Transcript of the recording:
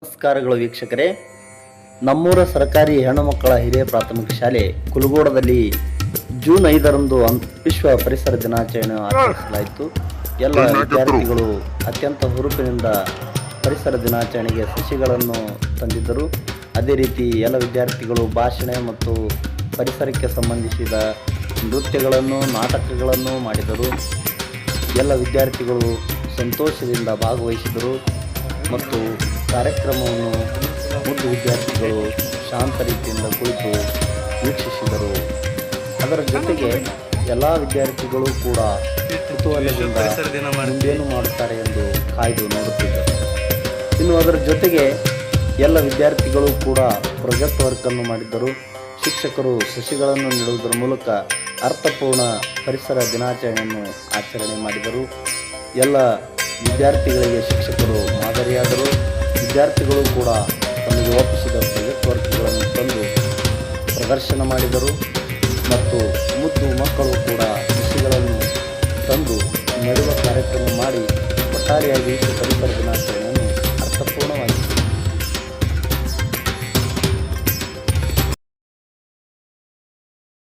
ನಮಸ್ಕಾರಗಳು ವೀಕ್ಷಕರೇ. ನಮ್ಮೂರ ಸರ್ಕಾರಿ ಹೆಣ್ಣು ಮಕ್ಕಳ ಹಿರಿಯ ಪ್ರಾಥಮಿಕ ಶಾಲೆ ಕುಲಗೋಡದಲ್ಲಿ ಜೂನ್ 5ರಂದು ವಿಶ್ವ ಪರಿಸರ ದಿನಾಚರಣೆ ಆಚರಿಸಲಾಯಿತು. ಎಲ್ಲ ವಿದ್ಯಾರ್ಥಿಗಳು ಅತ್ಯಂತ ಹುರುಪಿನಿಂದ ಪರಿಸರ ದಿನಾಚರಣೆಗೆ ಸಸಿಗಳನ್ನು ತಂದಿದ್ದರು. ಅದೇ ರೀತಿ ಎಲ್ಲ ವಿದ್ಯಾರ್ಥಿಗಳು ಭಾಷಣ ಮತ್ತು ಪರಿಸರಕ್ಕೆ ಸಂಬಂಧಿಸಿದ ನೃತ್ಯಗಳನ್ನು ನಾಟಕಗಳನ್ನು ಮಾಡಿದರು. ಎಲ್ಲ ವಿದ್ಯಾರ್ಥಿಗಳು ಸಂತೋಷದಿಂದ ಭಾಗವಹಿಸಿದರು ಮತ್ತು ಕಾರ್ಯಕ್ರಮವನ್ನು ಮುದ್ದು ವಿದ್ಯಾರ್ಥಿಗಳು ಶಾಂತ ರೀತಿಯಿಂದ ಕುಳಿತು ವೀಕ್ಷಿಸಿದರು. ಅದರ ಜೊತೆಗೆ ಎಲ್ಲ ವಿದ್ಯಾರ್ಥಿಗಳು ಕೂಡ ಕುತೂಹಲದಿಂದ ಮುಂದೇನು ಮಾಡುತ್ತಾರೆ ಎಂದು ಕಾಯ್ದು ನೋಡುತ್ತಿದ್ದರು. ಇನ್ನು ಅದರ ಜೊತೆಗೆ ಎಲ್ಲ ವಿದ್ಯಾರ್ಥಿಗಳು ಕೂಡ ಪ್ರಾಜೆಕ್ಟ್ ವರ್ಕನ್ನು ಮಾಡಿದ್ದರು. ಶಿಕ್ಷಕರು ಸಸಿಗಳನ್ನು ನೆಡುವುದರ ಮೂಲಕ ಅರ್ಥಪೂರ್ಣ ಪರಿಸರ ದಿನಾಚರಣೆಯನ್ನು ಆಚರಣೆ ಮಾಡಿದರು. ಎಲ್ಲ ವಿದ್ಯಾರ್ಥಿಗಳಿಗೆ ಶಿಕ್ಷಕರು ಮಾದರಿಯಾದರು. ವಿದ್ಯಾರ್ಥಿಗಳು ಕೂಡ ತಮಗೆ ಒಪ್ಪಿಸಿದ ಪ್ರಾಜೆಕ್ಟ್ ವರ್ಕ್ಗಳನ್ನು ತಂದು ಪ್ರದರ್ಶನ ಮಾಡಿದರು ಮತ್ತು ಮುದ್ದು ಮಕ್ಕಳು ಕೂಡ ಸಸಿಗಳನ್ನು ತಂದು ನೆಡುವ ಕಾರ್ಯಕ್ರಮ ಮಾಡಿ ಒಟ್ಟಾರೆಯಾಗಿ ಪರಿಸರ ದಿನಾಚರಣೆಯನ್ನು